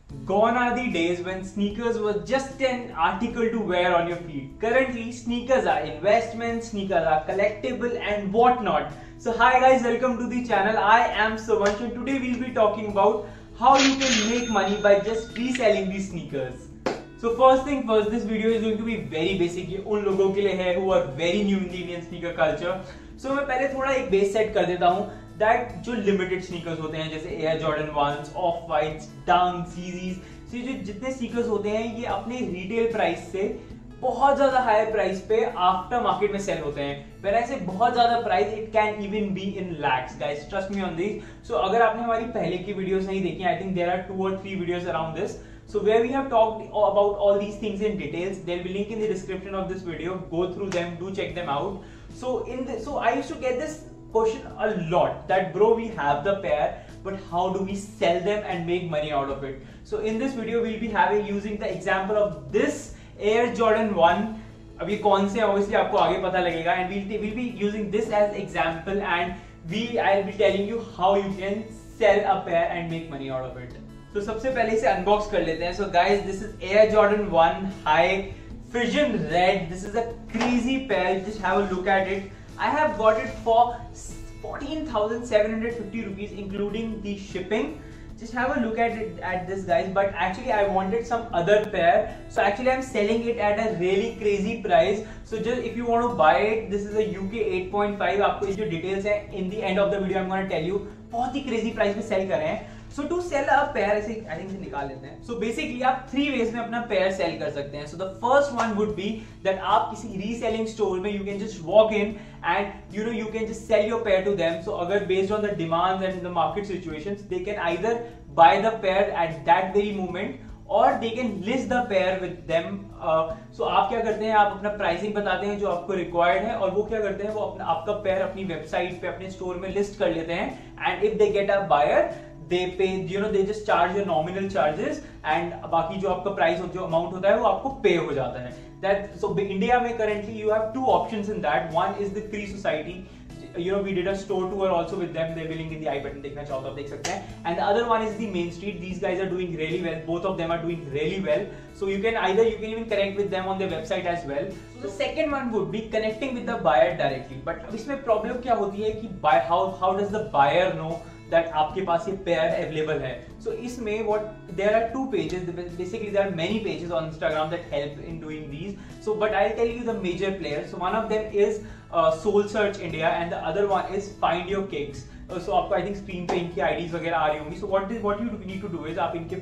Gone are the days when sneakers were just an article to wear on your feet. Currently, sneakers are investments, sneakers are collectible and whatnot. So hi guys, welcome to the channel. I am Savansh and today we'll be talking about how you can make money by just reselling these sneakers. So first thing first, this video is going to be very basic. ये उन लोगों के लिए है who are very new in the Indian sneaker culture. So मैं पहले थोड़ा एक बेस सेट कर देता हूँ that जो लिमिटेड स्नीकर्स होते हैं जैसे air Jordan 1s, of whites, dunks, series, ये जो जितने स्नीकर्स होते हैं ये अपने रिटेल प्राइस से बहुत ज्यादा हाई प्राइस पे आफ्टर मार्केट में सेल होते हैं। व्हेन आई से बहुत ज्यादा price, it can even be in lakhs guys, trust me on this. So अगर आपने हमारी पहले की वीडियोस नहीं देखी, I think there are 2 or 3 videos around this, so where we have talked about all these things in details. There will be link in the description of this video. Go through them, do check them out. So I used to get this question a lot that bro, we have the pair but how do we sell them and make money out of it. So in this video we'll be using the example of this Air Jordan 1. अब ये कौन से obviously आपको आगे पता लगेगा, and we'll be using this as example and I'll be telling you how you can sell a pair and make money out of it. तो सबसे पहले इसे अनबॉक्स कर लेते हैं. So guys, this is Air Jordan 1 High Fission Red. This is a crazy pair. Just have a look at it. I have got it for 14,750 rupees including the shipping. Just have a look at this guys, but actually I wanted some other pair, so actually I'm selling it at a really crazy price. So just if you want to buy it, this is a UK 8.5. आपको जो details है in the end of the video I'm going to tell you. बहुत ही crazy price में sell कर रहे हैं. So to sell a pair, ऐसे I think से निकाल लेते हैं. So basically आप 3 ways में अपना pair sell कर सकते हैं. So the first one would be that आप किसी reselling store में you can just walk in and you can just sell your pair to them. So अगर based on the demands and the market situations, they can either buy the pair at that very moment or they can list the pair with them. So आप क्या करते हैं, आप अपना pricing बताते हैं जो आपको रिक्वायर्ड है, और वो क्या करते हैं, वो अपना आपका पेयर अपनी वेबसाइट पे अपने स्टोर में लिस्ट कर लेते हैं, and if they get a buyer they pay, they just charge your nominal charges and बाकी जो आपका प्राइस जो अमाउंट होता है वो आपको पे हो जाता है. That so इंडिया में currently you have 2 options in that. One is the Free Society. We did a store tour also with them. They'll be linked in the I button. देखना चाहो तो आप देख सकते हैं. And the other one is the Main Street. These guys are doing really well. Both of them are doing really well. So you can even connect with them on their website as well. So the second one would be connecting with the buyer directly. But अब इसमें problem क्या होती है कि how does the buyer know that आपके पास ये pair available है. So इसमें there are 2 pages. Basically there are many pages on Instagram that help in doing these. So but I'll tell you the major players. So one of them is Soul Search India and the other one is Find Your Kicks. So आपको I think screen पे इनकी IDs वगैरह आ रही होंगी. So what you need to do is आप इनके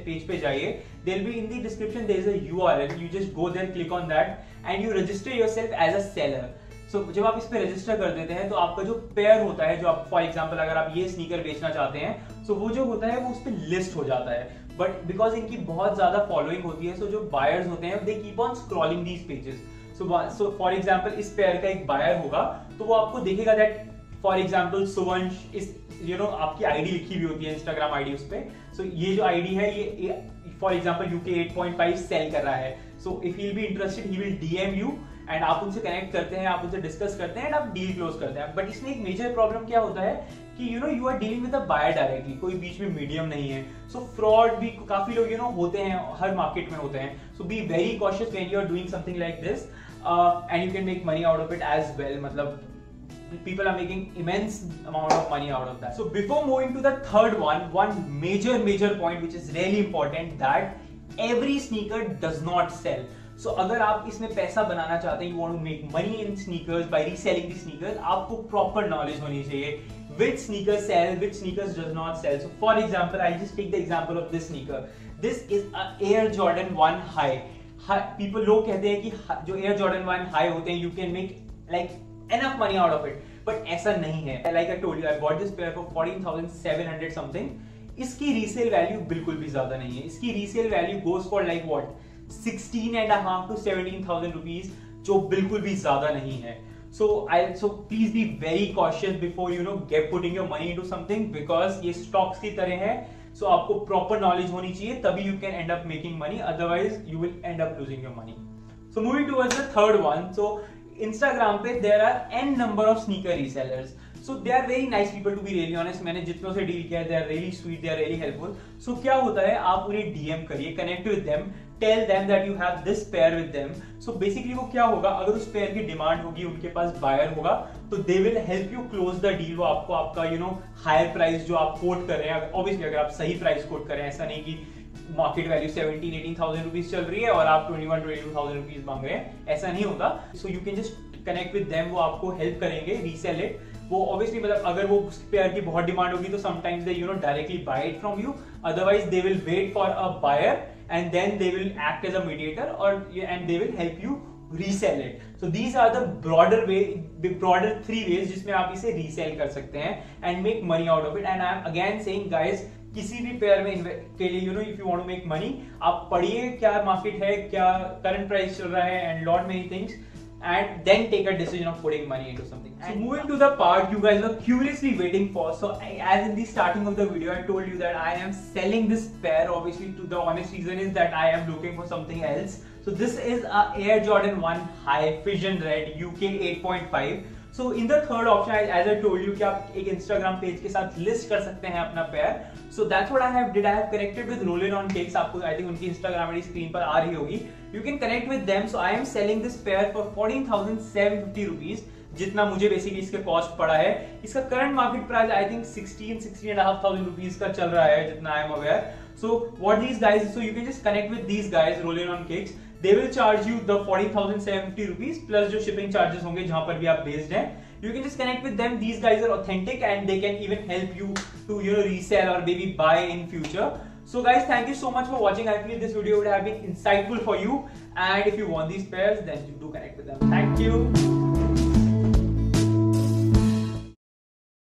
page पे जाइए. They'll be in the description. There is a URL. You just go there, click on that and you register yourself as a seller. So, जब आप इस पे register कर देते हैं तो आपका जो पेयर होता है, जो आप फॉर एग्जांपल अगर आप ये स्नीकर बेचना चाहते हैं, so वो जो होता है वो उस पे लिस्ट हो जाता है. बट बिकॉज इनकी बहुत ज्यादा फॉलोइंग होती है, सो जो बायर्स होते हैं they keep on scrolling these pages. So for example इस पेयर का एक बायर होगा तो वो आपको देखेगा दैट फॉर एग्जांपल सुवंश इस आपकी आईडी लिखी हुई होती है, इंस्टाग्राम आईडी उस पे. सो ये जो आईडी है ये फॉर एग्जांपल UK 8.5 सेल कर रहा है. So if he will be interested he will DM you and आप उनसे कनेक्ट करते हैं, आप उनसे डिस्कस करते हैं एंड आप डील क्लोज करते हैं. बट इसमें एक मेजर प्रॉब्लम क्या होता है कि you are dealing with the buyer directly, कोई बीच में मीडियम नहीं है. सो फ्रॉड भी काफी लोग होते हैं, हर मार्केट में होते हैं. So be very cautious when you are doing something like this and you can make money out of it as well. मतलब people are making immense amount of money out of that. So before moving to the third one major point which is really important, that every sneaker does not sell. So अगर आप इसमें पैसा बनाना चाहते हैं, you want to make money in sneakers by reselling the sneakers, आपको proper knowledge होनी चाहिए. Which sneakers sell, which sneakers does not sell. So for example, I'll just take the example of this sneaker. This is a Air Jordan 1 High. लोग कहते हैं कि जो Air Jordan 1 High होते हैं, you can make like enough money out of it. But ऐसा नहीं है. Like I told you, I bought this pair for 14,700 something. इसकी रीसेल वैल्यू बिल्कुल भी ज्यादा नहीं है. इसकी resale value goes for like what 16,500 to 17,000 rupees, जो बिल्कुल भी ज्यादा नहीं है. So please be very cautious before get putting your money into something, because ये stocks की तरह है. So आपको proper knowledge होनी चाहिए, तभी you can end up making money. Otherwise you will end up losing your money. So moving towards the third one. So Instagram पे there are n number of sneaker resellers. So they are very nice people to be really honest. मैंने जितनों से deal किया, they are really sweet, they are really helpful. So क्या होता है, आप उन्हें DM करिए, connect with them, tell them that you have this pair with them. So basically वो क्या होगा, अगर उस पेयर की डिमांड होगी, उनके पास बायर होगा, तो they will help you close the deal. वो आपको आपका हायर प्राइस जो आप कोट कर रहे हैं, ऑब्वियसली अगर आप सही प्राइस कोट कर रहे हैं, ऐसा नहीं कि मार्केट वैल्यू 17-18,000 रुपीज चल रही है और आप 21-22,000 रुपीज मांग रहे हैं, ऐसा नहीं होगा. So you can just connect with them, वो आपको हेल्प करेंगे रीसेल इट. वो ऑब्वियसली मतलब अगर वो पेयर की बहुत डिमांड होगी तो sometimes they directly buy it from you, otherwise they will wait for a buyer and then they will act as a mediator and they will help you resell it. So these are the broader 3 ways जिसमें आप इसे resell कर सकते हैं and make money out of it. And I am again saying guys, किसी भी pair में के लिए if you want to make money, आप पढ़िए क्या मार्केट है, क्या करंट प्राइस चल रहा है and lot many things, and then take a decision of putting money into something. So moving to the part you guys were curiously waiting for. So as in the starting of the video I told you that I am selling this pair. Obviously to the honest reason is that I am looking for something else. So this is a Air Jordan 1 High Fission Red UK 8.5. So in the third option, as I told you कि आप एक Instagram page के साथ list कर सकते हैं अपना pair. So that's what I have did. I have connected with Rollin on Kicks. आपको I think उनकी Instagram ID screen पर आ रही होगी. You can connect with them. So I am selling this pair for 14,750 rupees. जितना मुझे basically इसके cost पड़ा है. इसका current market price I think 16,500 rupees का चल रहा है जितना I am aware. So what these guys, so you can just connect with these guys, Rollin on Kicks. They will charge you the 14,750 rupees plus जो shipping charges होंगे जहां पर भी आप based हैं. You can just connect with them. These guys are authentic and they can even help you to resell or maybe buy in future. So guys, thank you so much for watching. I feel this video would have been insightful for you. And if you want these pairs, then you do connect with them. Thank you.